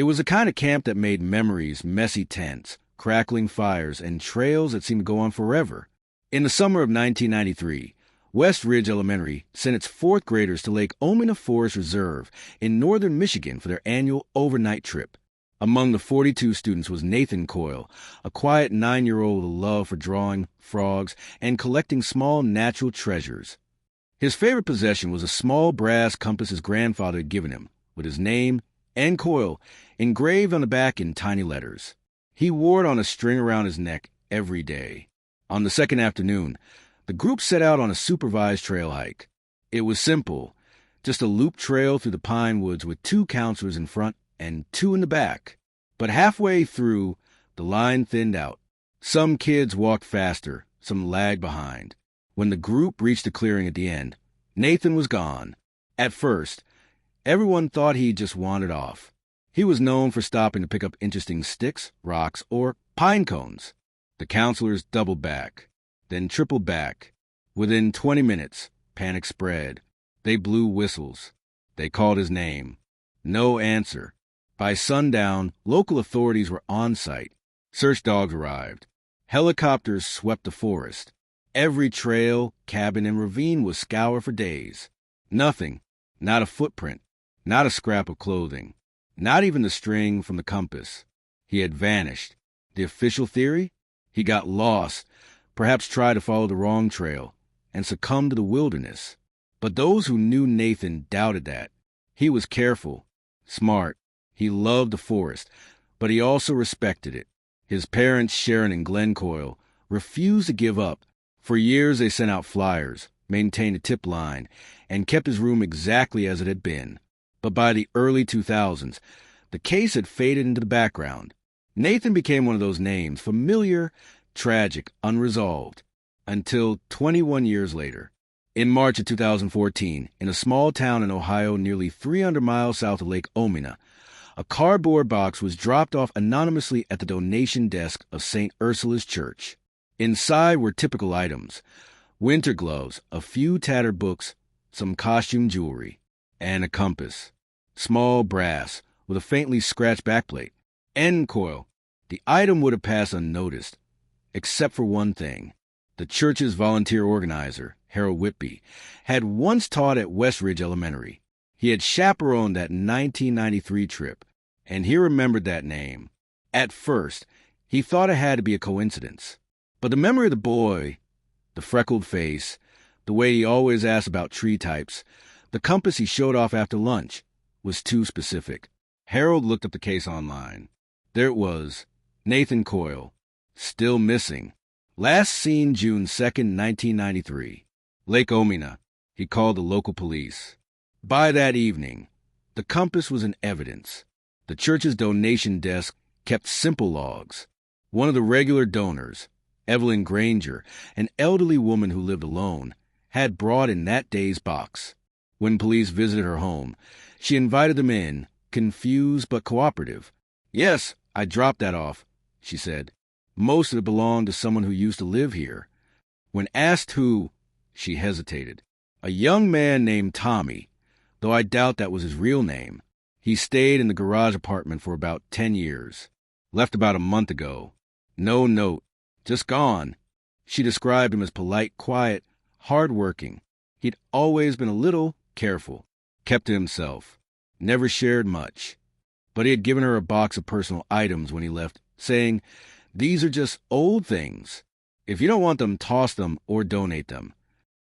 It was a kind of camp that made memories, messy tents, crackling fires, and trails that seemed to go on forever. In the summer of 1993, West Ridge Elementary sent its fourth graders to Lake Omina Forest Reserve in northern Michigan for their annual overnight trip. Among the 42 students was Nathan Coyle, a quiet 9-year-old with a love for drawing, frogs, and collecting small natural treasures. His favorite possession was a small brass compass his grandfather had given him, with his name and Coyle engraved on the back in tiny letters. He wore it on a string around his neck every day. On the second afternoon, the group set out on a supervised trail hike. It was simple, just a loop trail through the pine woods with 2 counselors in front and 2 in the back. But halfway through, the line thinned out. Some kids walked faster, some lagged behind. When the group reached the clearing at the end, Nathan was gone. At first, everyone thought he just wandered off. He was known for stopping to pick up interesting sticks, rocks, or pine cones. The counselors doubled back, then tripled back. Within 20 minutes, panic spread. They blew whistles. They called his name. No answer. By sundown, local authorities were on site. Search dogs arrived. Helicopters swept the forest. Every trail, cabin, and ravine was scoured for days. Nothing. Not a footprint. Not a scrap of clothing. Not even the string from the compass. He had vanished. The official theory? He got lost, perhaps tried to follow the wrong trail, and succumbed to the wilderness. But those who knew Nathan doubted that. He was careful, smart. He loved the forest, but he also respected it. His parents, Sharon and Glenn Coyle, refused to give up. For years they sent out flyers, maintained a tip line, and kept his room exactly as it had been. But by the early 2000s, the case had faded into the background. Nathan became one of those names, familiar, tragic, unresolved, until 21 years later. In March of 2014, in a small town in Ohio nearly 300 miles south of Lake Omina, a cardboard box was dropped off anonymously at the donation desk of St. Ursula's Church. Inside were typical items: winter gloves, a few tattered books, some costume jewelry, and a compass. Small brass, with a faintly scratched backplate. End Coyle. The item would have passed unnoticed, except for one thing. The church's volunteer organizer, Harold Whitby, had once taught at West Ridge Elementary. He had chaperoned that 1993 trip, and he remembered that name. At first, he thought it had to be a coincidence. But the memory of the boy, the freckled face, the way he always asked about tree types, the compass he showed off after lunch, was too specific. Harold looked up the case online. There it was, Nathan Coyle, still missing. Last seen June 2nd, 1993. Lake Omina. He called the local police. By that evening, the compass was in evidence. The church's donation desk kept simple logs. One of the regular donors, Evelyn Granger, an elderly woman who lived alone, had brought in that day's box. When police visited her home, she invited them in, confused but cooperative. "Yes, I dropped that off," she said. "Most of it belonged to someone who used to live here." When asked who, she hesitated. "A young man named Tommy, though I doubt that was his real name. He stayed in the garage apartment for about 10 years. Left about a month ago. No note. Just gone." She described him as polite, quiet, hard-working. He'd always been a little careful, kept to himself, never shared much. But he had given her a box of personal items when he left, saying, "These are just old things. If you don't want them, toss them or donate them."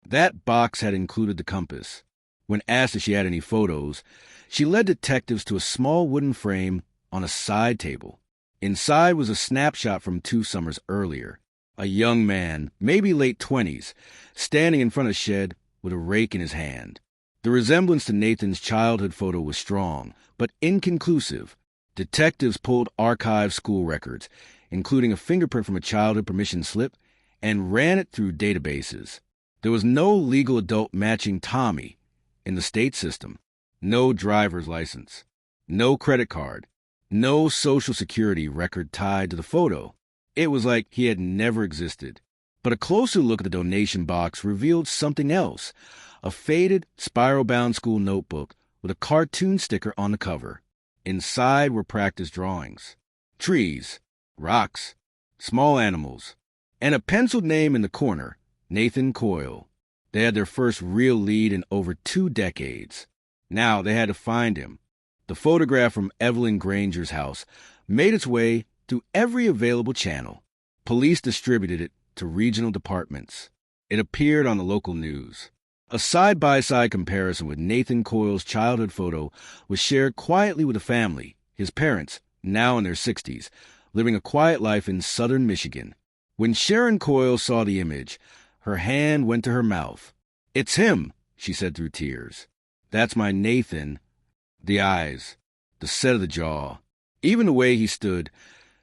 That box had included the compass. When asked if she had any photos, she led detectives to a small wooden frame on a side table. Inside was a snapshot from 2 summers earlier. A young man, maybe late 20s, standing in front of a shed with a rake in his hand. The resemblance to Nathan's childhood photo was strong, but inconclusive. Detectives pulled archived school records, including a fingerprint from a childhood permission slip, and ran it through databases. There was no legal adult matching Tommy in the state system. No driver's license. No credit card. No social security record tied to the photo. It was like he had never existed. But a closer look at the donation box revealed something else. A faded, spiral-bound school notebook with a cartoon sticker on the cover. Inside were practice drawings. Trees, rocks, small animals, and a penciled name in the corner, Nathan Coyle. They had their first real lead in over 2 decades. Now they had to find him. The photograph from Evelyn Granger's house made its way through every available channel. Police distributed it to regional departments. It appeared on the local news. A side-by-side comparison with Nathan Coyle's childhood photo was shared quietly with the family, his parents, now in their 60s, living a quiet life in southern Michigan. When Sharon Coyle saw the image, her hand went to her mouth. "It's him," she said through tears. "That's my Nathan." The eyes, the set of the jaw, even the way he stood,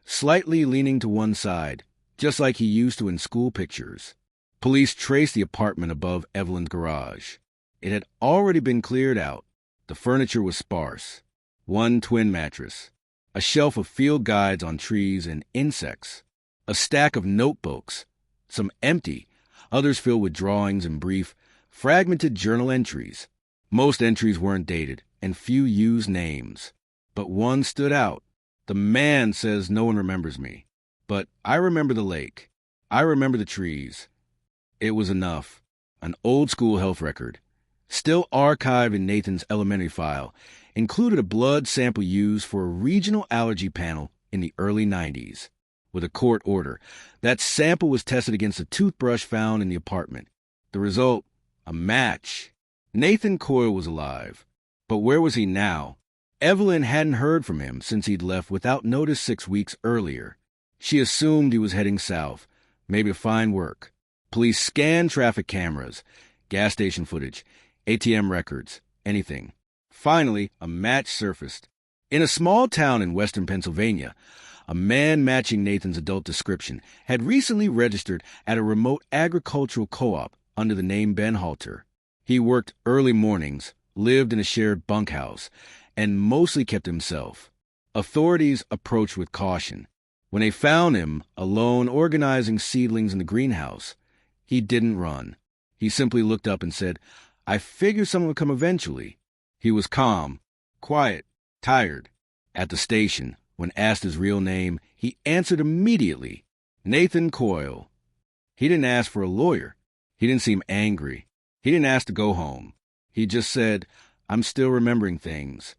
slightly leaning to one side, just like he used to in school pictures. Police traced the apartment above Evelyn's garage. It had already been cleared out. The furniture was sparse. One twin mattress, a shelf of field guides on trees and insects, a stack of notebooks, some empty, others filled with drawings and brief, fragmented journal entries. Most entries weren't dated, and few used names. But one stood out. The man says no one remembers me. But I remember the lake. I remember the trees. It was enough. An old-school health record, still archived in Nathan's elementary file, included a blood sample used for a regional allergy panel in the early 90s. With a court order, that sample was tested against a toothbrush found in the apartment. The result, a match. Nathan Coyle was alive. But where was he now? Evelyn hadn't heard from him since he'd left without notice 6 weeks earlier. She assumed he was heading south, maybe to find work. Police scanned traffic cameras, gas station footage, ATM records, anything. Finally, a match surfaced. In a small town in western Pennsylvania, a man matching Nathan's adult description had recently registered at a remote agricultural co-op under the name Ben Halter. He worked early mornings, lived in a shared bunkhouse, and mostly kept himself. Authorities approached with caution. When they found him alone organizing seedlings in the greenhouse, he didn't run. He simply looked up and said, "I figured someone would come eventually." He was calm, quiet, tired. At the station, when asked his real name, he answered immediately, "Nathan Coyle." He didn't ask for a lawyer. He didn't seem angry. He didn't ask to go home. He just said, "I'm still remembering things."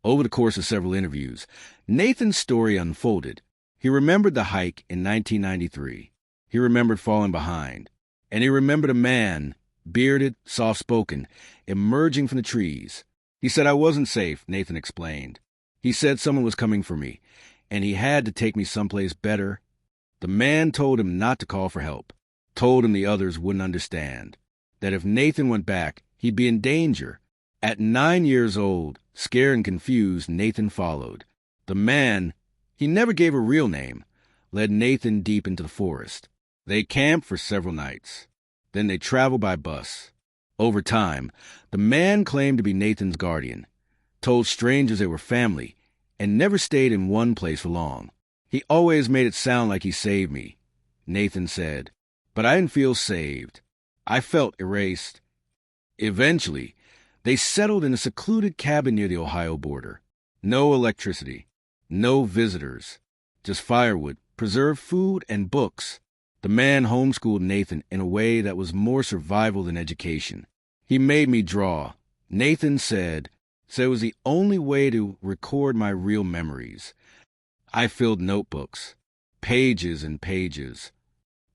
Over the course of several interviews, Nathan's story unfolded. He remembered the hike in 1993. He remembered falling behind. And he remembered a man, bearded, soft-spoken, emerging from the trees. He said I wasn't safe, Nathan explained. He said someone was coming for me, and he had to take me someplace better. The man told him not to call for help, told him the others wouldn't understand, that if Nathan went back, he'd be in danger. At 9 years old, scared and confused, Nathan followed. The man, he never gave a real name, led Nathan deep into the forest. They camped for several nights. Then they traveled by bus. Over time, the man claimed to be Nathan's guardian, told strangers they were family, and never stayed in one place for long. He always made it sound like he saved me, Nathan said, but I didn't feel saved. I felt erased. Eventually, they settled in a secluded cabin near the Ohio border. No electricity, no visitors, just firewood, preserved food, and books. The man homeschooled Nathan in a way that was more survival than education. He made me draw. Nathan said it was the only way to record my real memories. I filled notebooks, pages and pages.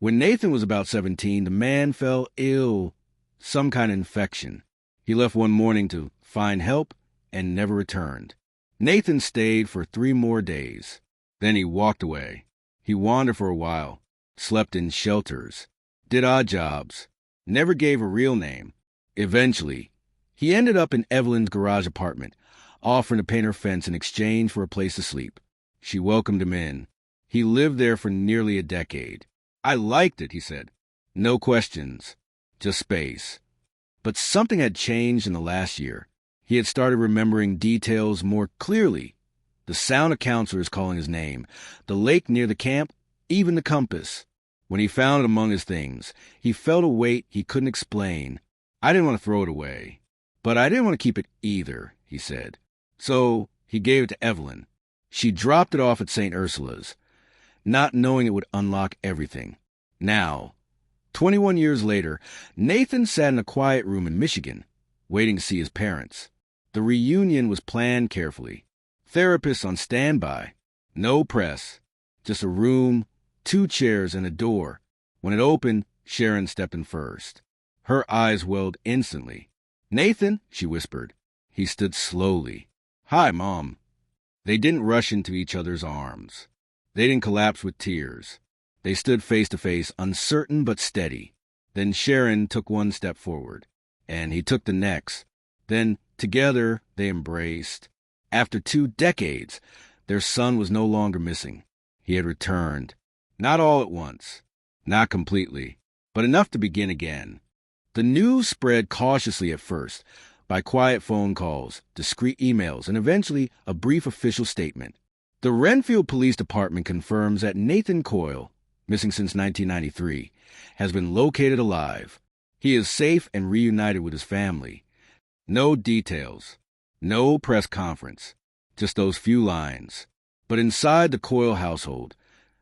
When Nathan was about 17, the man fell ill, some kind of infection. He left one morning to find help and never returned. Nathan stayed for 3 more days. Then he walked away. He wandered for a while, slept in shelters, did odd jobs, never gave a real name. Eventually, he ended up in Evelyn's garage apartment, offering to paint her fence in exchange for a place to sleep. She welcomed him in. He lived there for nearly a decade. I liked it, he said. No questions, just space. But something had changed in the last year. He had started remembering details more clearly. The sound of counselors calling his name, the lake near the camp, even the compass. When he found it among his things, he felt a weight he couldn't explain. I didn't want to throw it away. But I didn't want to keep it either, he said. So He gave it to Evelyn. She dropped it off at St. Ursula's, not knowing it would unlock everything. Now, 21 years later, Nathan sat in a quiet room in Michigan, waiting to see his parents. The reunion was planned carefully. Therapists on standby. No press. Just a room, 2 chairs, and a door. When it opened, Sharon stepped in first. Her eyes welled instantly. "Nathan," she whispered. He stood slowly. "Hi, Mom." They didn't rush into each other's arms. They didn't collapse with tears. They stood face to face, uncertain but steady. Then Sharon took one step forward, and he took the next. Then, together, they embraced. After 2 decades, their son was no longer missing. He had returned. Not all at once. Not completely. But enough to begin again. The news spread cautiously at first, by quiet phone calls, discreet emails, and eventually a brief official statement. The Renfield Police Department confirms that Nathan Coyle, missing since 1993, has been located alive. He is safe and reunited with his family. No details. No press conference. Just those few lines. But inside the Coyle household,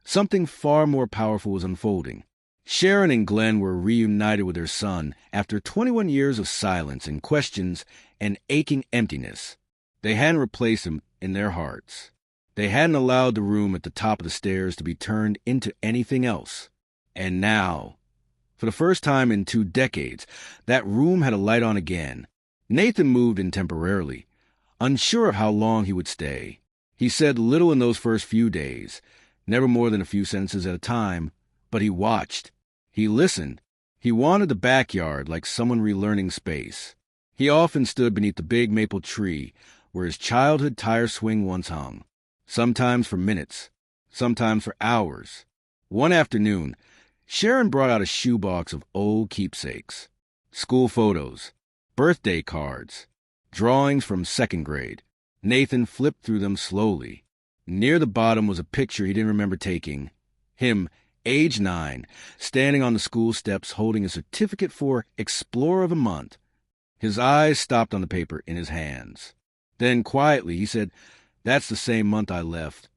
something far more powerful was unfolding. Sharon and Glenn were reunited with their son after 21 years of silence and questions and aching emptiness. They hadn't replaced him in their hearts. They hadn't allowed the room at the top of the stairs to be turned into anything else. And now, for the first time in 2 decades, that room had a light on again. Nathan moved in temporarily, unsure of how long he would stay. He said little in those first few days, never more than a few sentences at a time, but he watched. He listened. He wanted the backyard like someone relearning space. He often stood beneath the big maple tree where his childhood tire swing once hung, sometimes for minutes, sometimes for hours. One afternoon, Sharon brought out a shoebox of old keepsakes, school photos, birthday cards, drawings from 2nd grade. Nathan flipped through them slowly. Near the bottom was a picture he didn't remember taking. Him, age 9, standing on the school steps holding a certificate for Explorer of the Month. His eyes stopped on the paper in his hands. Then, quietly, he said, "That's the same month I left."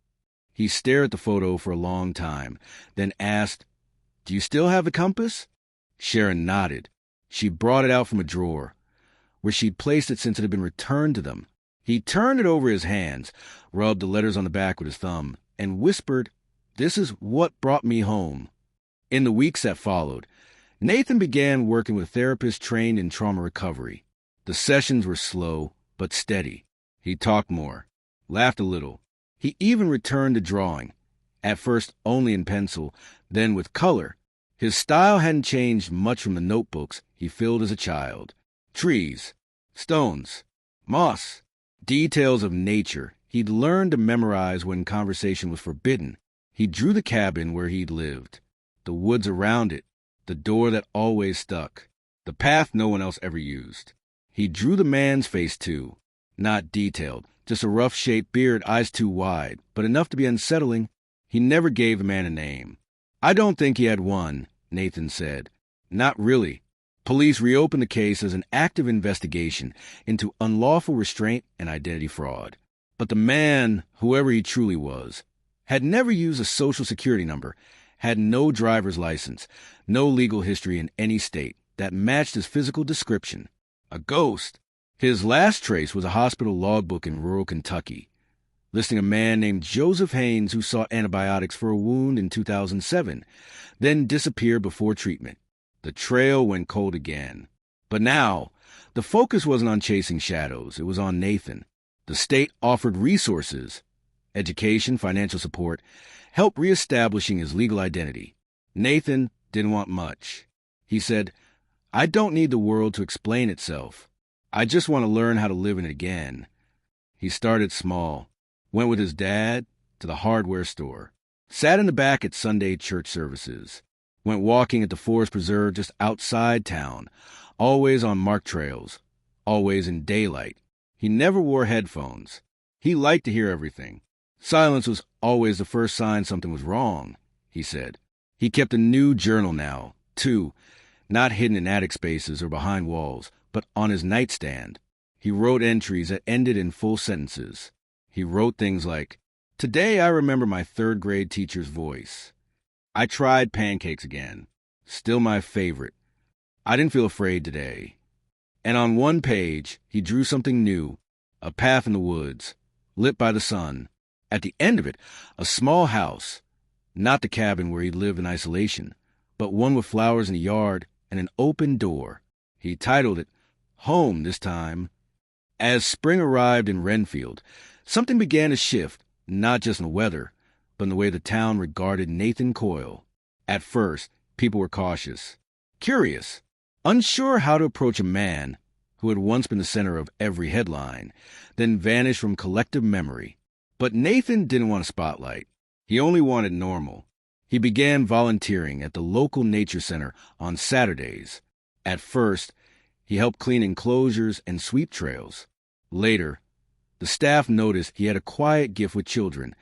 He stared at the photo for a long time, then asked, "Do you still have the compass?" Sharon nodded. She brought it out from a drawer, where she'd placed it since it had been returned to them. He turned it over his hands, rubbed the letters on the back with his thumb, and whispered, "This is what brought me home." In the weeks that followed, Nathan began working with therapists trained in trauma recovery. The sessions were slow, but steady. He talked more, laughed a little. He even returned to drawing, at first only in pencil, then with color. His style hadn't changed much from the notebooks he filled as a child. Trees, stones, moss, details of nature he'd learned to memorize when conversation was forbidden. He drew the cabin where he'd lived, the woods around it, the door that always stuck, the path no one else ever used. He drew the man's face too, not detailed, just a rough-shaped beard, eyes too wide, but enough to be unsettling. He never gave the man a name. "I don't think he had one," Nathan said. "Not really." Police reopened the case as an active investigation into unlawful restraint and identity fraud. But the man, whoever he truly was, had never used a social security number, had no driver's license, no legal history in any state that matched his physical description. A ghost. His last trace was a hospital logbook in rural Kentucky, listing a man named Joseph Haynes who sought antibiotics for a wound in 2007, then disappeared before treatment. The trail went cold again. But now, the focus wasn't on chasing shadows. It was on Nathan. The state offered resources, education, financial support, help reestablishing his legal identity. Nathan didn't want much. He said, "I don't need the world to explain itself. I just want to learn how to live in it again." He started small, went with his dad to the hardware store, sat in the back at Sunday church services, went walking at the forest preserve just outside town, always on marked trails, always in daylight. He never wore headphones. He liked to hear everything. Silence was always the first sign something was wrong, he said. He kept a new journal now, too, not hidden in attic spaces or behind walls, but on his nightstand. He wrote entries that ended in full sentences. He wrote things like, "Today I remember my third-grade teacher's voice. I tried pancakes again. Still my favorite. I didn't feel afraid today." And on one page, he drew something new, a path in the woods, lit by the sun. At the end of it, a small house, not the cabin where he lived in isolation, but one with flowers in the yard and an open door. He titled it, "Home this time." As spring arrived in Renfield, something began to shift, not just in the weather, but in the way the town regarded Nathan Coyle. At first, people were cautious, curious, unsure how to approach a man who had once been the center of every headline, then vanished from collective memory. But Nathan didn't want a spotlight. He only wanted normal. He began volunteering at the local nature center on Saturdays. At first, he helped clean enclosures and sweep trails. Later, the staff noticed he had a quiet gift with children,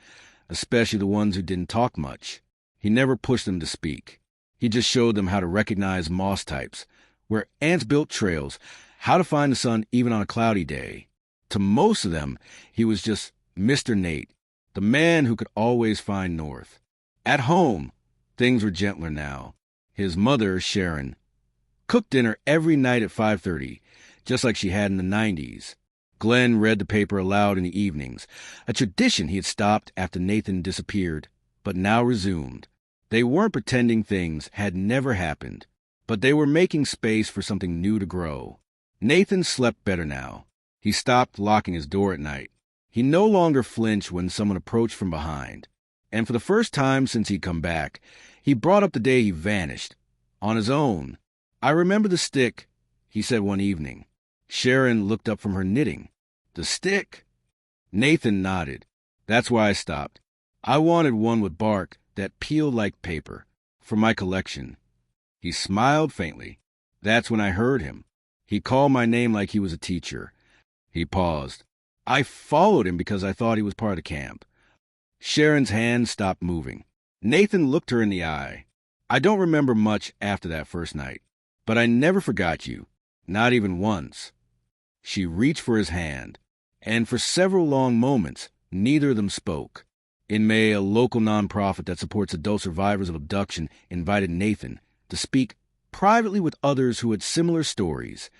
especially the ones who didn't talk much. He never pushed them to speak. He just showed them how to recognize moss types, where ants built trails, how to find the sun even on a cloudy day. To most of them, he was just Mr. Nate, the man who could always find north. At home, things were gentler now. His mother, Sharon, cooked dinner every night at 5:30, just like she had in the 90s. Glenn read the paper aloud in the evenings, a tradition he had stopped after Nathan disappeared, but now resumed. They weren't pretending things had never happened, but they were making space for something new to grow. Nathan slept better now. He stopped locking his door at night. He no longer flinched when someone approached from behind. And for the first time since he'd come back, he brought up the day he vanished, on his own. "I remember the stick," he said one evening. Sharon looked up from her knitting. "The stick?" Nathan nodded. "That's why I stopped. I wanted one with bark that peeled like paper, for my collection." He smiled faintly. That's when I heard him. He called my name like he was a teacher. He paused. I followed him because I thought he was part of the camp. Sharon's hand stopped moving. Nathan looked her in the eye. "I don't remember much after that first night, but I never forgot you, not even once." She reached for his hand, and for several long moments, neither of them spoke. In May, a local nonprofit that supports adult survivors of abduction invited Nathan to speak privately with others who had similar stories,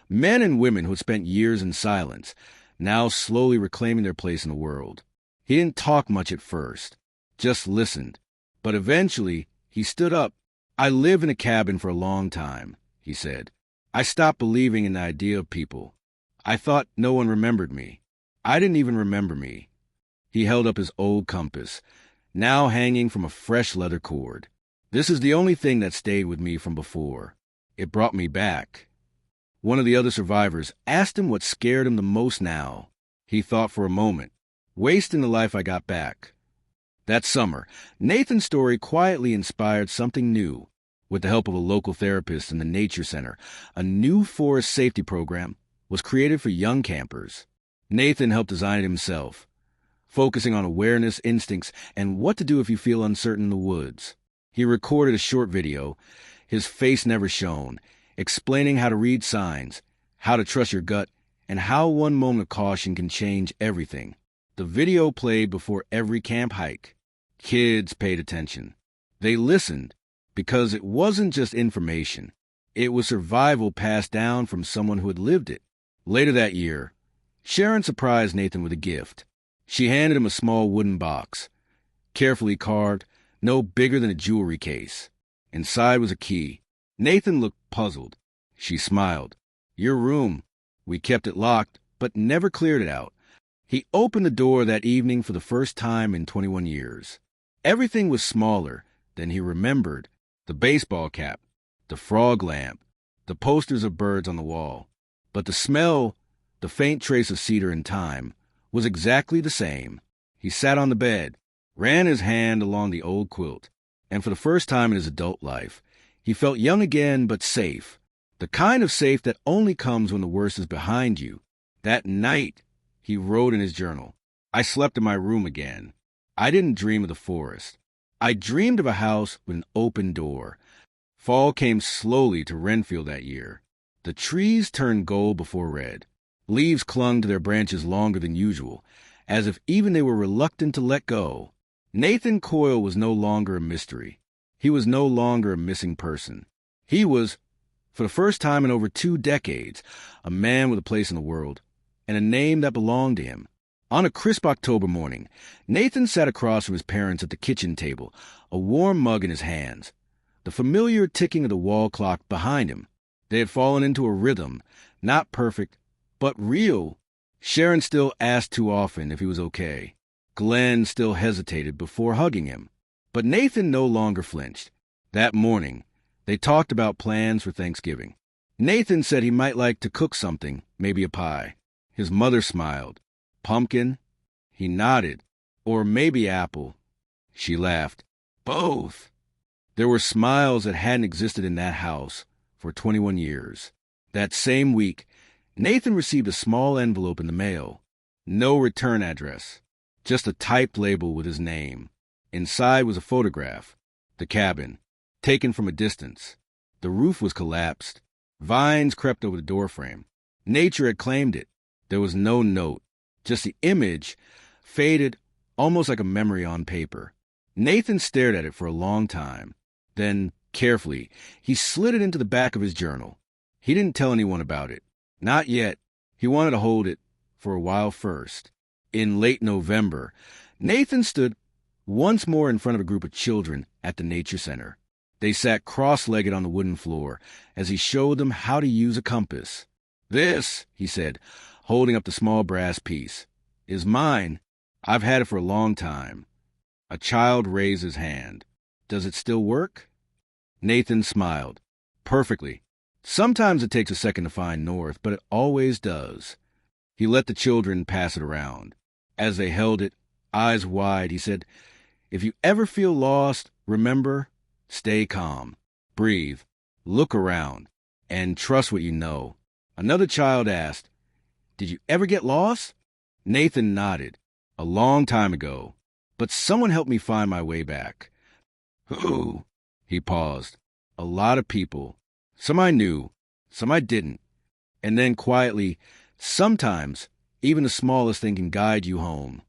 men and women who had spent years in silence, now slowly reclaiming their place in the world. He didn't talk much at first, just listened, but eventually he stood up. "I lived in a cabin for a long time," he said. "I stopped believing in the idea of people. I thought no one remembered me. I didn't even remember me." He held up his old compass, now hanging from a fresh leather cord. "This is the only thing that stayed with me from before. It brought me back." One of the other survivors asked him what scared him the most now. He thought for a moment. "Wasting the life I got back." That summer, Nathan's story quietly inspired something new. With the help of a local therapist in the Nature Center, a new forest safety program was created for young campers. Nathan helped design it himself, focusing on awareness, instincts, and what to do if you feel uncertain in the woods. He recorded a short video, his face never shown, explaining how to read signs, how to trust your gut, and how one moment of caution can change everything. The video played before every camp hike. Kids paid attention. They listened because it wasn't just information. It was survival passed down from someone who had lived it. Later that year, Sharon surprised Nathan with a gift. She handed him a small wooden box, carefully carved, no bigger than a jewelry case. Inside was a key. Nathan looked puzzled. She smiled. "Your room. We kept it locked, but never cleared it out." He opened the door that evening for the first time in 21 years. Everything was smaller than he remembered. The baseball cap, the frog lamp, the posters of birds on the wall. But the smell, the faint trace of cedar and thyme, was exactly the same. He sat on the bed, ran his hand along the old quilt, and for the first time in his adult life, he felt young again but safe. The kind of safe that only comes when the worst is behind you. That night, he wrote in his journal, "I slept in my room again. I didn't dream of the forest. I dreamed of a house with an open door." Fall came slowly to Renfield that year. The trees turned gold before red. Leaves clung to their branches longer than usual, as if even they were reluctant to let go. Nathan Coyle was no longer a mystery. He was no longer a missing person. He was, for the first time in over 2 decades, a man with a place in the world, and a name that belonged to him. On a crisp October morning, Nathan sat across from his parents at the kitchen table, a warm mug in his hands. The familiar ticking of the wall clock behind him. They had fallen into a rhythm, not perfect, but real. Sharon still asked too often if he was okay. Glenn still hesitated before hugging him. But Nathan no longer flinched. That morning, they talked about plans for Thanksgiving. Nathan said he might like to cook something, maybe a pie. His mother smiled. Pumpkin? He nodded. Or maybe apple. She laughed. Both. There were smiles that hadn't existed in that house for 21 years. That same week, Nathan received a small envelope in the mail. No return address. Just a typed label with his name. Inside was a photograph. The cabin, taken from a distance. The roof was collapsed. Vines crept over the doorframe. Nature had claimed it. There was no note. Just the image, faded, almost like a memory on paper. Nathan stared at it for a long time. Then, carefully, he slid it into the back of his journal. He didn't tell anyone about it. Not yet. He wanted to hold it for a while first. In late November, Nathan stood once more in front of a group of children at the nature center. They sat cross-legged on the wooden floor as he showed them how to use a compass. This, he said, holding up the small brass piece, is mine. I've had it for a long time. A child raised his hand. Does it still work? Nathan smiled. Perfectly. Sometimes it takes a second to find north, but it always does. He let the children pass it around. As they held it, eyes wide, he said, if you ever feel lost, remember, stay calm, breathe, look around, and trust what you know. Another child asked, did you ever get lost? Nathan nodded. A long time ago. But someone helped me find my way back. Who? He paused. A lot of people. Some I knew, some I didn't. And then quietly, sometimes even the smallest thing can guide you home.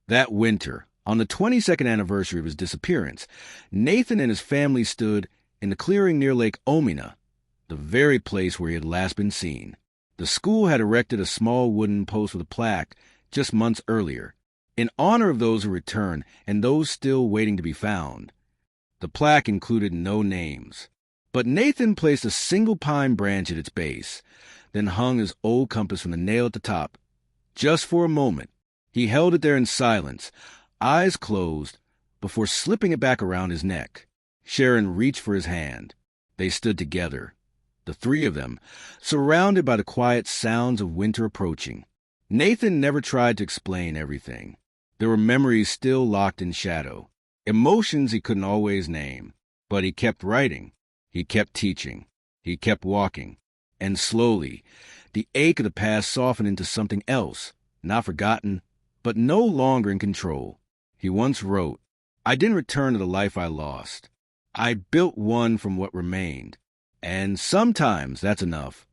That winter, on the 22nd anniversary of his disappearance, Nathan and his family stood in the clearing near Lake Omina, the very place where he had last been seen. The school had erected a small wooden post with a plaque just months earlier, in honor of those who returned and those still waiting to be found. The plaque included no names, but Nathan placed a single pine branch at its base, then hung his old compass from the nail at the top. Just for a moment, he held it there in silence, eyes closed, before slipping it back around his neck. Sharon reached for his hand. They stood together, the three of them, surrounded by the quiet sounds of winter approaching. Nathan never tried to explain everything. There were memories still locked in shadow, emotions he couldn't always name. But he kept writing, he kept teaching, he kept walking. And slowly, the ache of the past softened into something else, not forgotten, but no longer in control. He once wrote, I didn't return to the life I lost. I built one from what remained. And sometimes that's enough.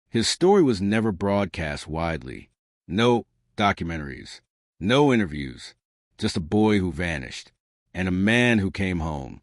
His story was never broadcast widely. No documentaries, no interviews, just a boy who vanished, and a man who came home.